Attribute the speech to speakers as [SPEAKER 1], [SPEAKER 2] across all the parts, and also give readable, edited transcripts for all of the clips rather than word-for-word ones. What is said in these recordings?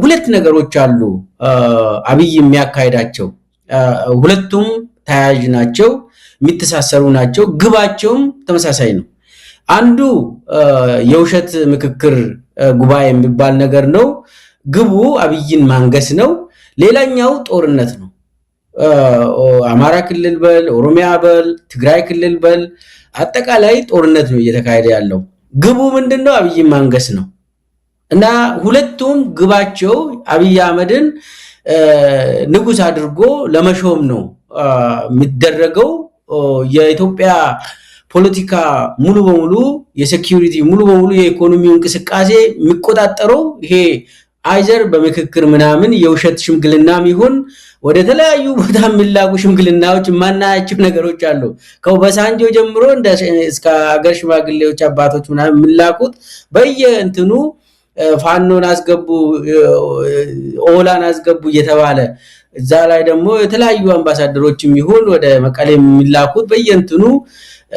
[SPEAKER 1] ሁለት ነገሮች አሉ አብይ የሚያካሂዳቸው ሁለቱም ተያያዥ ናቸው የሚተሳሰሩ ናቸው ግባቸውም ተመሳሳይ ነው አንዱ የውሸት ምክክር ጉባኤ የሚባል ነገር ነው ግቡ አብይን ማንገስ ነው ሌላኛው ጦርነት ነው አማራ ክልል በል ኦሮሚያ በል ትግራይ ክልል በል አጠቃላይ ጦርነት ነው እየተካሄደ ያለው ግቡ ምንድነው አብይን ማንገስ ነው እና ሁለቱም ግባቸው አብይ አህመድን ንጉስ አድርጎ ለመሾም ነው የሚደረገው የኢትዮጵያ ፖለቲካ ሙሉ በሙሉ የሴኩሪቲ ሙሉ በሙሉ የኢኮኖሚው እንቅስቃሴ የሚቆጣጠረው ይሄ አይዘር በመክክር ምናምን የውሸት ሽምግልናም ይሁን ወደ ተለያዩ ቦታ የሚላጉ ሽምግልናዎች ማናያቸው ነገሮች አሉ ከበሳንጆ ጀምሮ እንደ እስከ አገር ሽማግሌዎች አባቶች ምናምን የሚላቁት በየእንትኑ ፋኖን አስገቡ ኦላን አስገቡ እየተባለ እዛ ላይ ደግሞ የተለያዩ አምባሳደሮችም ይሁን ወደ መቀሌ የሚላቁት በየእንትኑ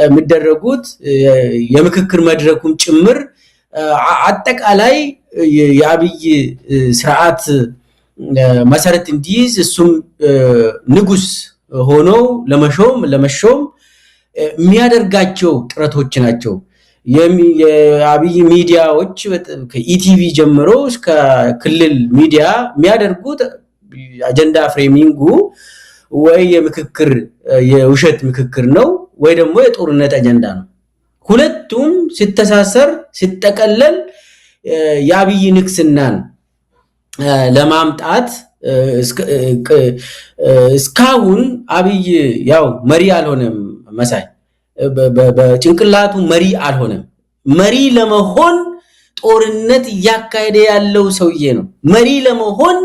[SPEAKER 1] የሚደረጉት የምክክር መድረኩም ጭምር አጠቃላይ የአብይ ስርዓት መሰረት እንዲይዝ እሱም ንጉስ ሆኖ ለመሾም የሚያደርጋቸው ጥረቶች ናቸው የአብይ ሚዲያዎች ከኢቲቪ ጀምሮ እስከ ክልል ሚዲያ የሚያደርጉት አጀንዳ ፍሬሚንጉ ወይ የምክክር የውሸት ምክክር ነው ወይ ደግሞ የጦርነት አጀንዳ ነው ሁለቱም ሲተሳሰር ሲጠቀለል የአብይ ንክስናን ለማምጣት እስካሁን አብይ ያው መሪ አልሆነም መሳይ በጭንቅላቱ መሪ አልሆነም መሪ ለመሆን ጦርነት ያካሄደ ያለው ሰውዬ ነው መሪ ለመሆን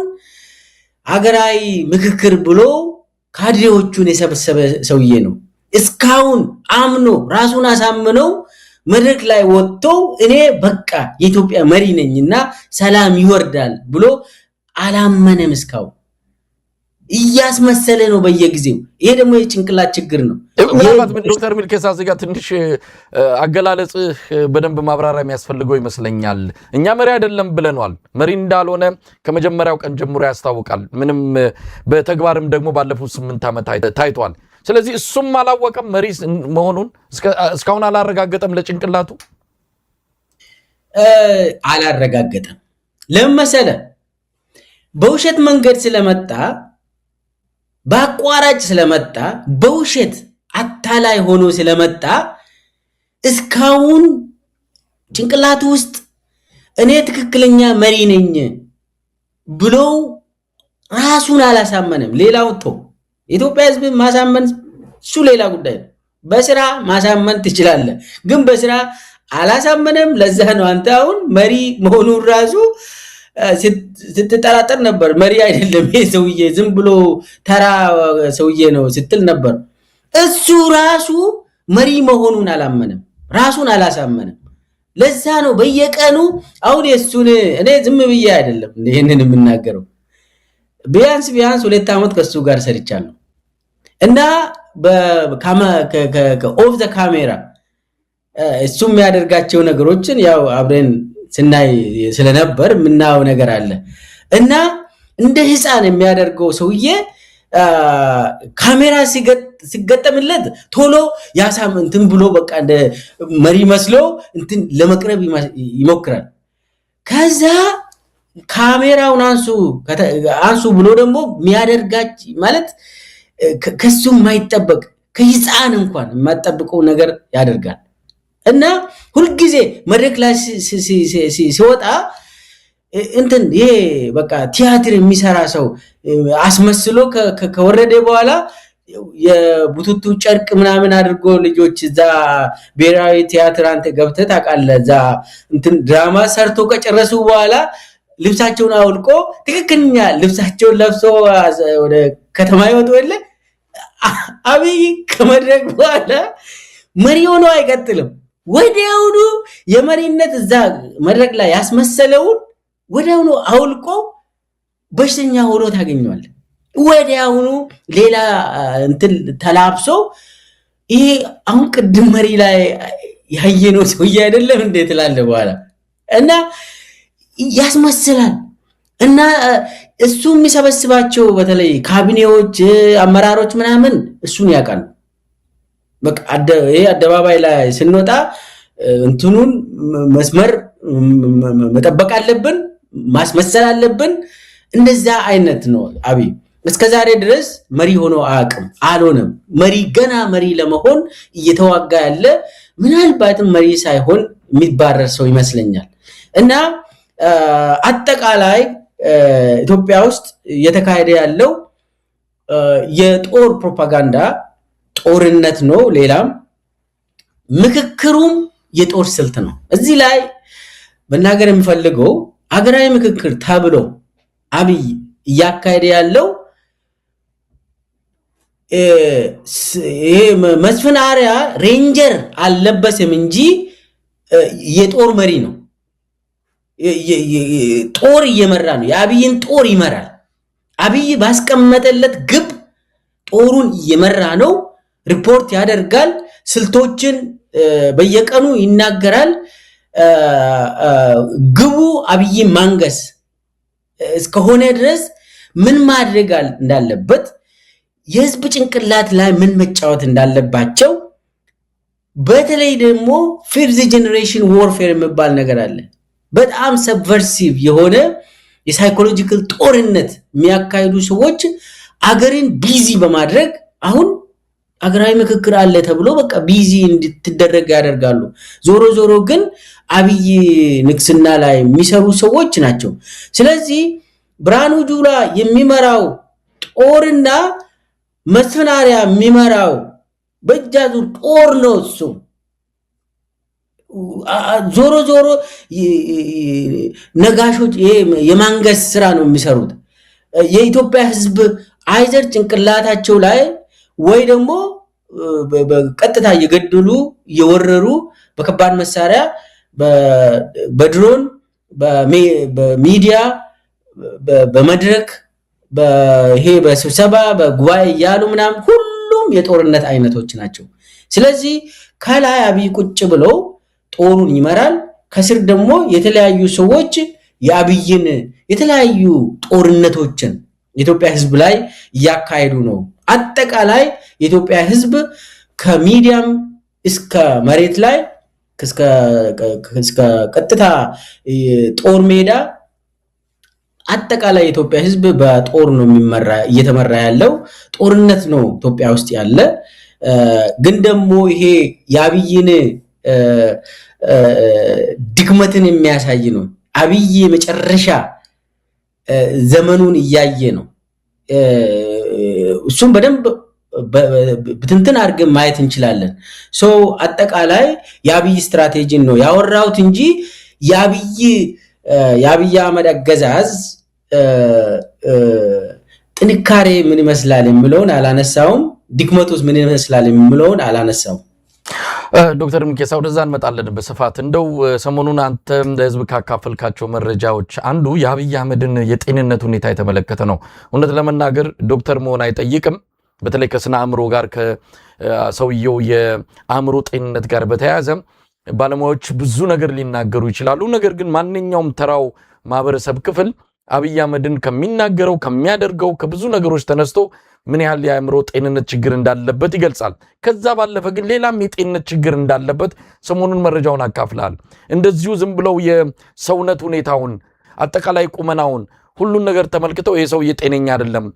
[SPEAKER 1] አገራዊ ምክክር ብሎ ካድሬዎቹን የሰበሰበ ሰውዬ ነው እስካሁን አምኖ ራሱን አሳምነው መድረክ ላይ ወጥቶ እኔ በቃ የኢትዮጵያ መሪ ነኝና ሰላም ይወርዳል ብሎ አላመነም እስካሁን እያስመሰለ ነው በየጊዜው ይሄ ደግሞ የጭንቅላት ችግር ነው
[SPEAKER 2] ምናልባት ዶክተር ሚልኬሳ እዚህ ጋር ትንሽ አገላለጽ በደንብ ማብራሪያ የሚያስፈልገው ይመስለኛል እኛ መሪ አይደለም ብለናል መሪ እንዳልሆነ ከመጀመሪያው ቀን ጀምሮ ያስታውቃል ምንም በተግባርም ደግሞ ባለፉት 8 ዓመታት ታይቷል ስለዚህ እሱም አላወቀም መሪ መሆኑን እስካሁን አላረጋገጠም ለጭንቅላቱ
[SPEAKER 1] አላረጋገጠም ለምሳሌ በውሸት መንገድ ስለመጣ ባቋራጭ ስለመጣ በውሸት አታላይ ሆኖ ስለመጣ እስካሁን ጭንቅላቱ ውስጥ እኔ ትክክለኛ መሪ ነኝ ብሎ ራሱን አላሳመነም ሌላው ተው ኢትዮጵያ ህዝብ ማሳመን እሱ ሌላ ጉዳይ ነው በስራ ማሳመን ትችላለህ ግን በስራ አላሳመነም ለዛ ነው አንተ አሁን መሪ መሆኑን ራሱ ስትጠራጠር ነበር መሪ አይደለም ይሄ ሰውዬ ዝም ብሎ ተራ ሰውዬ ነው ስትል ነበር እሱ ራሱ መሪ መሆኑን አላመነም ራሱን አላሳመነም ለዛ ነው በየቀኑ አሁን የሱን እኔ ዝም ብዬ አይደለም ይሄንን የምናገረው ቢያንስ 2 ዓመት ከሱ ጋር ሰርቻለሁ እና ኦፍ ዘ ካሜራ እሱም ያደርጋቸው ነገሮችን ያው አብረን ስናይ ስለነበር ምናው ነገር አለ እና እንደ ህፃን የሚያደርገው ሰውዬ ካሜራ ሲገጠምለት ቶሎ ያሳም እንትን ብሎ በቃ እንደ መሪ መስሎ እንትን ለመቅረብ ይሞክራል ከዛ ካሜራውን አንሱ ብሎ ደግሞ የሚያደርጋች ማለት ከሱም ማይጠበቅ ከህፃን እንኳን የማይጠብቀው ነገር ያደርጋል እና ሁሉ ጊዜ መድረክ ላይ ሲወጣ እንትን ይሄ በቃ ቲያትር የሚሰራ ሰው አስመስሎ ከወረደ በኋላ የቡቱቱ ጨርቅ ምናምን አድርጎ ልጆች እዛ ብሔራዊ ቲያትር አንተ ገብተህ ታውቃለህ እዛ እንትን ድራማ ሰርቶ ከጨረሱ በኋላ ልብሳቸውን አውልቆ ትክክለኛ ልብሳቸውን ለብሶ ወደ ከተማ ይወጡ የለ አብይ ከመድረክ በኋላ መሪ ሆኖ አይቀጥልም ወዲያውኑ የመሪነት እዛ መድረክ ላይ ያስመሰለውን ወዲያውኑ አውልቆ በሽተኛ ሆኖ ታገኘዋለህ ወዲያውኑ ሌላ እንትን ተላብሶ ይሄ አሁን ቅድም መሪ ላይ ያየነው ሰውዬ አይደለም እንዴት ላለ በኋላ እና ያስመስላል እና እሱ የሚሰበስባቸው በተለይ ካቢኔዎች አመራሮች ምናምን እሱን ያውቃል። በቃ ይሄ አደባባይ ላይ ስንወጣ እንትኑን መስመር መጠበቅ አለብን፣ ማስመሰል አለብን። እንደዛ አይነት ነው አብይ። እስከዛሬ ድረስ መሪ ሆኖ አያውቅም፣ አልሆነም። መሪ ገና መሪ ለመሆን እየተዋጋ ያለ ምናልባትም መሪ ሳይሆን የሚባረር ሰው ይመስለኛል። እና አጠቃላይ ኢትዮጵያ ውስጥ እየተካሄደ ያለው የጦር ፕሮፓጋንዳ ጦርነት ነው። ሌላም ምክክሩም የጦር ስልት ነው። እዚህ ላይ መናገር የሚፈልገው ሀገራዊ ምክክር ተብሎ አብይ እያካሄደ ያለው ይሄ መስፍን አርአያ ሬንጀር አልለበሰም እንጂ የጦር መሪ ነው። ጦር እየመራ ነው። የአብይን ጦር ይመራል። አብይ ባስቀመጠለት ግብ ጦሩን እየመራ ነው። ሪፖርት ያደርጋል። ስልቶችን በየቀኑ ይናገራል። ግቡ አብይን ማንገስ እስከሆነ ድረስ ምን ማድረግ እንዳለበት የህዝብ ጭንቅላት ላይ ምን መጫወት እንዳለባቸው በተለይ ደግሞ ፊፍዝ ጄኔሬሽን ዋርፌር የሚባል ነገር አለ። በጣም ሰብቨርሲቭ የሆነ የሳይኮሎጂካል ጦርነት የሚያካሂዱ ሰዎች አገርን ቢዚ በማድረግ አሁን አገራዊ ምክክር አለ ተብሎ በቃ ቢዚ እንድትደረግ ያደርጋሉ። ዞሮ ዞሮ ግን አብይ ንግስና ላይ የሚሰሩ ሰዎች ናቸው። ስለዚህ ብርሃኑ ጁላ የሚመራው ጦርና መስፍን አርአያ የሚመራው በእጃዙር ጦር ነው። እሱ ዞሮ ዞሮ ነጋሾች የማንገስ ስራ ነው የሚሰሩት። የኢትዮጵያ ህዝብ አይዘር ጭንቅላታቸው ላይ ወይ ደግሞ በቀጥታ እየገደሉ እየወረሩ በከባድ መሳሪያ በድሮን በሚዲያ በመድረክ ይሄ በስብሰባ በጉባኤ እያሉ ምናምን ሁሉም የጦርነት አይነቶች ናቸው። ስለዚህ ከላይ አብይ ቁጭ ብሎ ጦሩን ይመራል። ከስር ደግሞ የተለያዩ ሰዎች የአብይን የተለያዩ ጦርነቶችን የኢትዮጵያ ህዝብ ላይ እያካሄዱ ነው። አጠቃላይ የኢትዮጵያ ህዝብ ከሚዲያም እስከ መሬት ላይ እስከ ቀጥታ ጦር ሜዳ አጠቃላይ የኢትዮጵያ ህዝብ በጦር ነው እየተመራ ያለው። ጦርነት ነው ኢትዮጵያ ውስጥ ያለ። ግን ደግሞ ይሄ የአብይን ድክመትን የሚያሳይ ነው። አብይ መጨረሻ ዘመኑን እያየ ነው። እሱም በደንብ ብትንትን አድርገን ማየት እንችላለን። አጠቃላይ የአብይ ስትራቴጂን ነው ያወራሁት እንጂ የአብይ አህመድ አገዛዝ ጥንካሬ ምን ይመስላል የሚለውን አላነሳውም። ድክመቱስ ምን ይመስላል የሚለውን አላነሳውም።
[SPEAKER 2] ዶክተር ሚኬሳ ወደዛ እንመጣለን በስፋት። እንደው ሰሞኑን አንተ ለህዝብ ካካፈልካቸው መረጃዎች አንዱ የአብይ አህመድን የጤንነት ሁኔታ የተመለከተ ነው። እውነት ለመናገር ዶክተር መሆን አይጠይቅም። በተለይ ከስነ አእምሮ ጋር ከሰውየው የአእምሮ ጤንነት ጋር በተያያዘ ባለሙያዎች ብዙ ነገር ሊናገሩ ይችላሉ። ነገር ግን ማንኛውም ተራው ማህበረሰብ ክፍል አብይ አህመድን ከሚናገረው ከሚያደርገው ከብዙ ነገሮች ተነስቶ ምን ያህል የአእምሮ ጤንነት ችግር እንዳለበት ይገልጻል። ከዛ ባለፈ ግን ሌላም የጤንነት ችግር እንዳለበት ሰሞኑን መረጃውን አካፍላል። እንደዚሁ ዝም ብለው የሰውነት ሁኔታውን አጠቃላይ ቁመናውን ሁሉን ነገር ተመልክተው ይሄ ሰው ጤነኛ አይደለም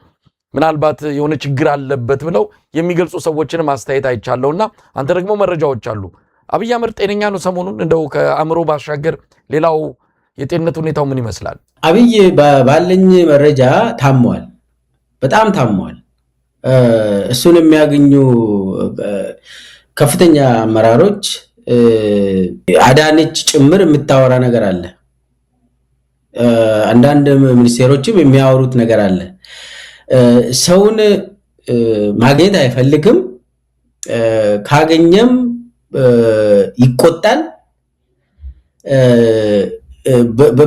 [SPEAKER 2] ምናልባት የሆነ ችግር አለበት ብለው የሚገልጹ ሰዎችንም አስተያየት አይቻለውና አንተ ደግሞ መረጃዎች አሉ። አብይ አህመድ ጤነኛ ነው? ሰሞኑን እንደው ከአእምሮ ባሻገር ሌላው የጤንነት ሁኔታው ምን ይመስላል?
[SPEAKER 1] አብይ ባለኝ መረጃ ታሟል፣ በጣም ታሟል። እሱን የሚያገኙ ከፍተኛ አመራሮች አዳነች ጭምር የምታወራ ነገር አለ። አንዳንድ ሚኒስቴሮችም የሚያወሩት ነገር አለ። ሰውን ማግኘት አይፈልግም፣ ካገኘም ይቆጣል፣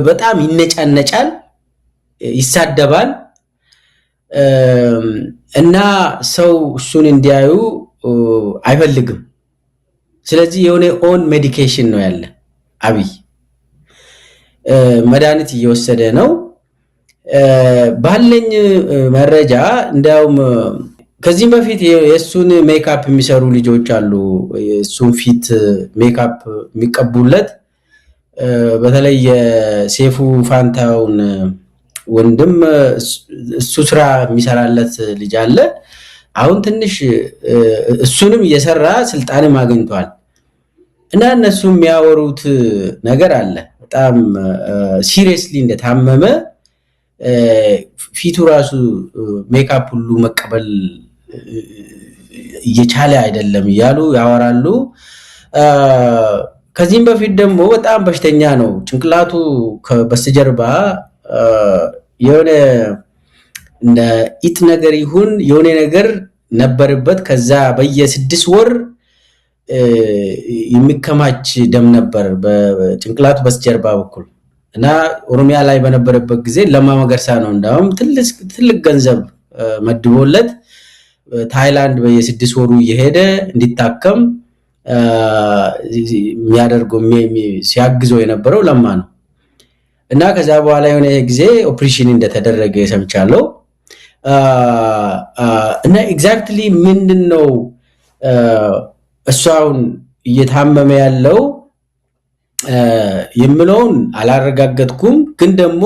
[SPEAKER 1] በጣም ይነጫነጫል፣ ይሳደባል እና ሰው እሱን እንዲያዩ አይፈልግም። ስለዚህ የሆነ ኦን ሜዲኬሽን ነው ያለ። አብይ መድኃኒት እየወሰደ ነው። ባለኝ መረጃ እንዲያውም ከዚህም በፊት የሱን ሜካፕ የሚሰሩ ልጆች አሉ። የሱን ፊት ሜካፕ የሚቀቡለት በተለይ የሴፉ ፋንታውን ወንድም እሱ ስራ የሚሰራለት ልጅ አለ። አሁን ትንሽ እሱንም እየሰራ ስልጣንም አግኝቷል እና እነሱ የሚያወሩት ነገር አለ። በጣም ሲሪየስሊ እንደታመመ ፊቱ ራሱ ሜካፕ ሁሉ መቀበል እየቻለ አይደለም እያሉ ያወራሉ። ከዚህም በፊት ደግሞ በጣም በሽተኛ ነው። ጭንቅላቱ በስተጀርባ የሆነ እንደ ኢት ነገር ይሁን የሆነ ነገር ነበርበት። ከዛ በየ6 ወር የሚከማች ደም ነበር በጭንቅላቱ በስተጀርባ በኩል እና ኦሮሚያ ላይ በነበረበት ጊዜ ለማ መገርሳ ነው እንዳውም ትልቅ ገንዘብ መድቦለት ታይላንድ በየ6 ወሩ እየሄደ እንዲታከም የሚያደርገው ሲያግዘው የነበረው ለማ ነው እና ከዛ በኋላ የሆነ ጊዜ ኦፕሬሽን እንደተደረገ ሰምቻለሁ። እና ኤግዛክትሊ ምንድነው እሷውን እየታመመ ያለው የምለውን አላረጋገጥኩም። ግን ደግሞ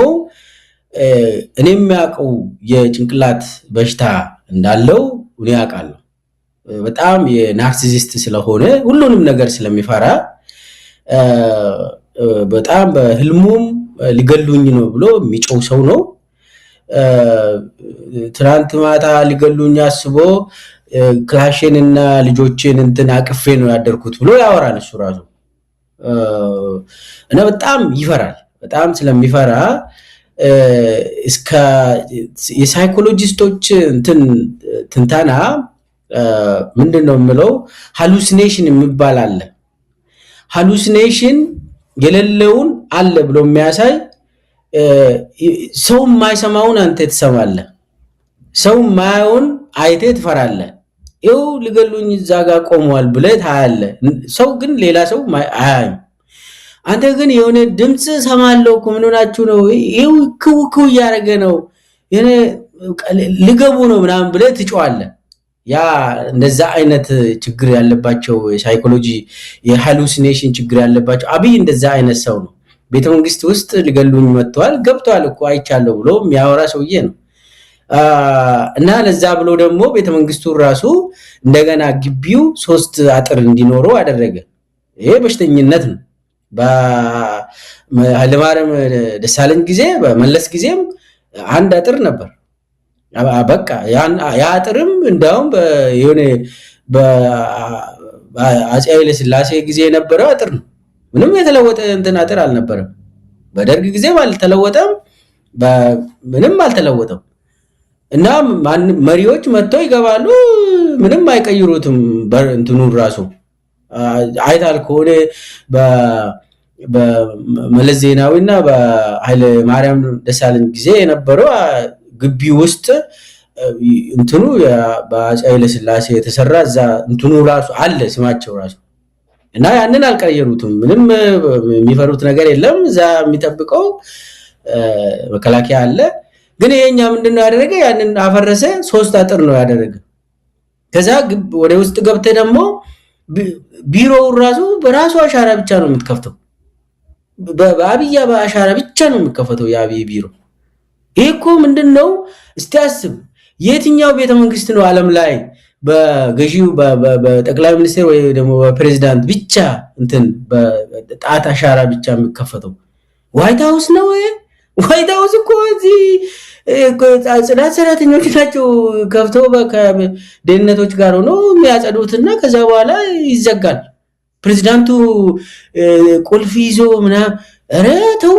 [SPEAKER 1] እኔ የሚያውቀው የጭንቅላት በሽታ እንዳለው እኔ ያውቃለሁ። በጣም የናርሲሲስት ስለሆነ ሁሉንም ነገር ስለሚፈራ በጣም በህልሙም ሊገሉኝ ነው ብሎ የሚጮው ሰው ነው። ትናንት ማታ ሊገሉኝ አስቦ ክላሽን እና ልጆችን እንትን አቅፌ ነው ያደርኩት ብሎ ያወራል እሱ ራሱ እና በጣም ይፈራል። በጣም ስለሚፈራ እስከ የሳይኮሎጂስቶች ትንታና ምንድነው የምለው ሃሉሲኔሽን የሚባል አለ። ሃሉሲኔሽን የሌለውን አለ ብሎ የሚያሳይ ሰው የማይሰማውን አንተ ትሰማለህ፣ ሰው የማያውን አይቴ ትፈራለህ። ይው ሊገሉኝ እዛ ጋር ቆመዋል ብለህ ታያለህ። ሰው ግን ሌላ ሰው አያይም። አንተ ግን የሆነ ድምጽ ሰማለሁ እኮ ምን ሆናችሁ ነው? ይው ክው እያደረገ ነው የኔ ሊገቡ ነው ምናምን ብለህ ትጮዋለህ። ያ እንደዛ አይነት ችግር ያለባቸው የሳይኮሎጂ የሃሉሲኔሽን ችግር ያለባቸው አብይ እንደዛ አይነት ሰው ነው። ቤተመንግስት ውስጥ ሊገሉኝ መጥተዋል ገብተዋል እኮ አይቻለሁ ብሎ የሚያወራ ሰውዬ ነው። እና ለዛ ብሎ ደግሞ ቤተመንግስቱ ራሱ እንደገና ግቢው 3 አጥር እንዲኖረው አደረገ። ይሄ በሽተኝነት ነው። በኃይለማርያም ደሳለኝ ጊዜ በመለስ ጊዜም 1 አጥር ነበር። በቃ ያ አጥርም እንዳውም የሆነ በአፄ ኃይለ ሥላሴ ጊዜ የነበረው አጥር ነው። ምንም የተለወጠ እንትን አጥር አልነበረም። በደርግ ጊዜ አልተለወጠም፣ ምንም አልተለወጠም። እና መሪዎች መጥተው ይገባሉ፣ ምንም አይቀይሩትም። እንትኑ ራሱ አይታል ከሆነ በመለስ ዜናዊና በኃይለ ማርያም ደሳለኝ ጊዜ የነበረው ግቢ ውስጥ እንትኑ በአፄ ኃይለ ሥላሴ የተሰራ እዛ እንትኑ ራሱ አለ ስማቸው ራሱ እና ያንን አልቀየሩትም። ምንም የሚፈሩት ነገር የለም። እዛ የሚጠብቀው መከላከያ አለ። ግን ይሄኛ ምንድነው ያደረገ? ያንን አፈረሰ። 3 አጥር ነው ያደረገ። ከዛ ወደ ውስጥ ገብተ ደግሞ ቢሮው ራሱ በራሱ አሻራ ብቻ ነው የምትከፍተው። በአብይ አሻራ ብቻ ነው የሚከፈተው የአብይ ቢሮ። ይሄ እኮ ምንድነው? እስቲ አስብ፣ የትኛው ቤተመንግስት ነው ዓለም ላይ በገዢው በጠቅላይ ሚኒስትር ወይ ደግሞ በፕሬዝዳንት ብቻ እንትን በጣት አሻራ ብቻ የሚከፈተው? ዋይት ሃውስ ነው። ዋይት ሃውስ እኮ እዚህ ጽዳት ሰራተኞች ናቸው ከፍተው ከደህንነቶች ጋር ሆኖ የሚያጸዱትና ከዛ በኋላ ይዘጋል። ፕሬዝዳንቱ ቁልፍ ይዞ ምናምን ኧረ ተው